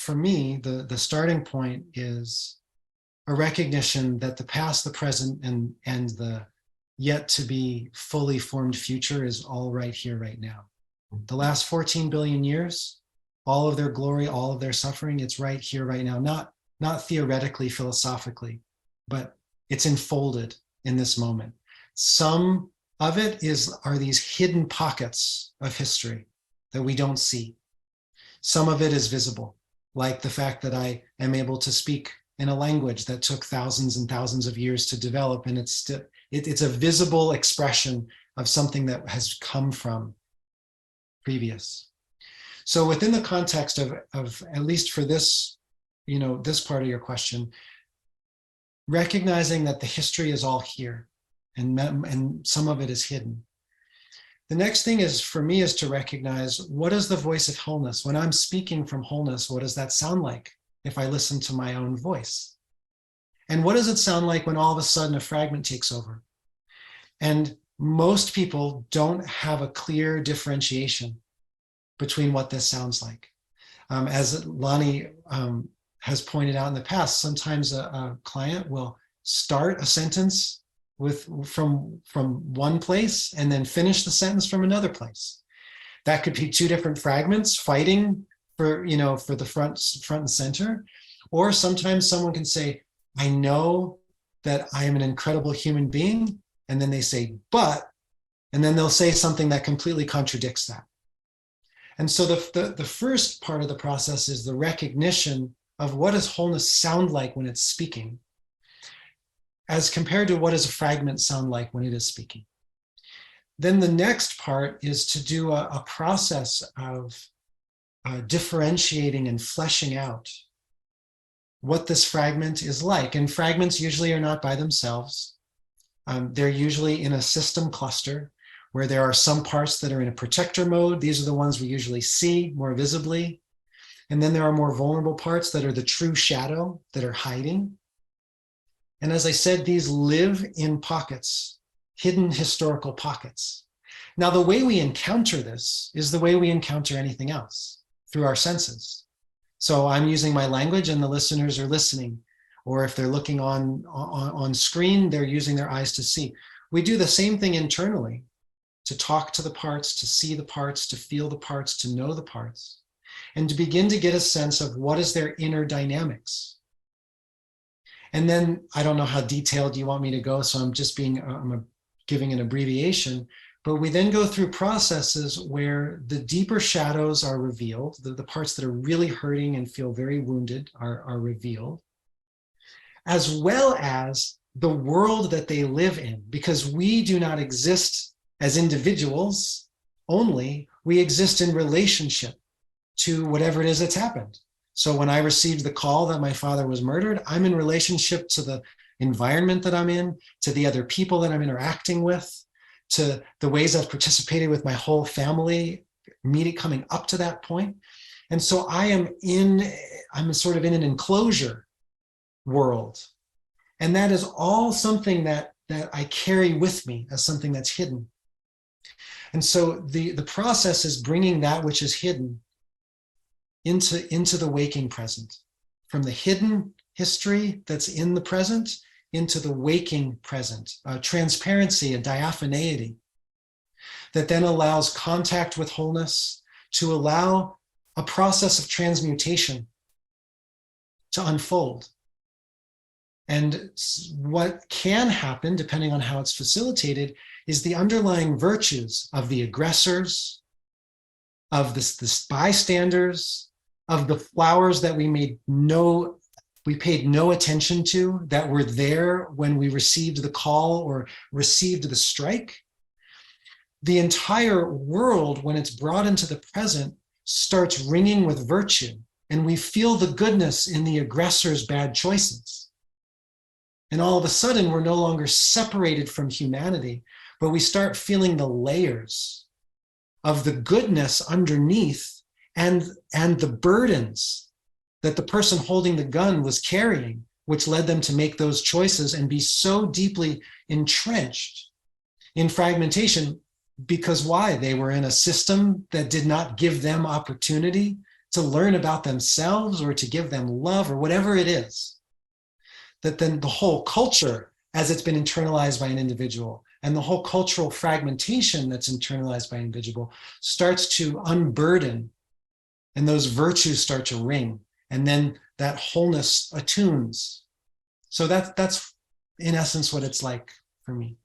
for me, the starting point is a recognition that the past, the present, and the yet to be fully formed future is all right here, right now. The last 14 billion years, all of their glory, all of their suffering, it's right here, right now. Not theoretically, philosophically, but it's enfolded in this moment. Some of it are these hidden pockets of history that we don't see. Some of it is visible, like the fact that I am able to speak in a language that took thousands and thousands of years to develop, and it's a visible expression of something that has come from previous. So within the context of at least for this, this part of your question, recognizing that the history is all here and some of it is hidden. The next thing is for me is to recognize, what is the voice of wholeness? When I'm speaking from wholeness, what does that sound like if I listen to my own voice? And what does it sound like when all of a sudden a fragment takes over? And most people don't have a clear differentiation between what this sounds like. As Lonnie has pointed out in the past, sometimes a client will start a sentence from one place and then finish the sentence from another place. That could be two different fragments fighting for the front and center. Or sometimes someone can say, I know that I am an incredible human being. And then they say, but, and then they'll say something that completely contradicts that. And so the first part of the process is the recognition of what does wholeness sound like when it's speaking, as compared to what does a fragment sound like when it is speaking. Then the next part is to do a process of differentiating and fleshing out what this fragment is like. And fragments usually are not by themselves. They're usually in a system cluster where there are some parts that are in a protector mode. These are the ones we usually see more visibly. And then there are more vulnerable parts that are the true shadow that are hiding. And as I said, these live in pockets, hidden historical pockets. Now, the way we encounter this is the way we encounter anything else, through our senses. So I'm using my language and the listeners are listening. Or if they're looking on screen, they're using their eyes to see. We do the same thing internally, to talk to the parts, to see the parts, to feel the parts, to know the parts, and to begin to get a sense of what is their inner dynamics. And then, I don't know how detailed you want me to go, so I'm giving an abbreviation, but we then go through processes where the deeper shadows are revealed, the parts that are really hurting and feel very wounded are revealed, as well as the world that they live in, because we do not exist as individuals only, we exist in relationship to whatever it is that's happened. So when I received the call that my father was murdered, I'm in relationship to the environment that I'm in, to the other people that I'm interacting with, to the ways I've participated with my whole family, coming up to that point. And so I'm sort of in an enclosure world. And that is all something that I carry with me as something that's hidden. And so the process is bringing that which is hidden into the waking present, from the hidden history that's in the present into the waking present, transparency and diaphaneity that then allows contact with wholeness, to allow a process of transmutation to unfold. And what can happen, depending on how it's facilitated, is the underlying virtues of the aggressors, of the bystanders, of the flowers that we paid no attention to, that were there when we received the call or received the strike. The entire world, when it's brought into the present, starts ringing with virtue, and we feel the goodness in the aggressor's bad choices. And all of a sudden, we're no longer separated from humanity, but we start feeling the layers of the goodness underneath and the burdens that the person holding the gun was carrying, which led them to make those choices and be so deeply entrenched in fragmentation. Because why? They were in a system that did not give them opportunity to learn about themselves or to give them love or whatever it is, that then the whole culture, as it's been internalized by an individual, and the whole cultural fragmentation that's internalized by an individual starts to unburden, and those virtues start to ring, and then that wholeness attunes. So that's in essence what it's like for me.